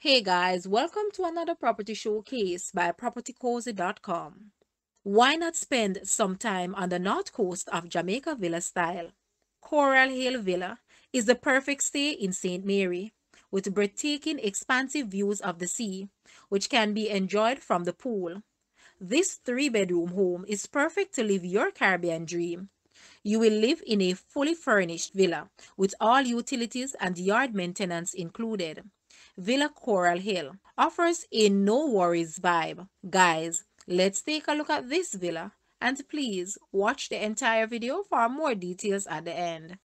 Hey guys, welcome to another property showcase by propertycozy.com. Why not spend some time on the north coast of Jamaica Villa style? Coral Hill Villa is the perfect stay in St. Mary, with breathtaking expansive views of the sea, which can be enjoyed from the pool. This three-bedroom home is perfect to live your Caribbean dream. You will live in a fully furnished villa with all utilities and yard maintenance included. Villa Coral Hill offers a no worries vibe. Guys, let's take a look at this villa and please watch the entire video for more details at the end.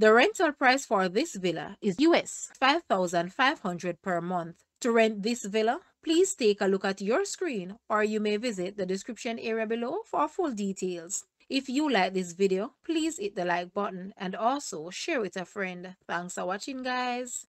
The rental price for this villa is US $5,500 per month. To rent this villa, please take a look at your screen or you may visit the description area below for full details. If you like this video, please hit the like button and also share with a friend. Thanks for watching, guys.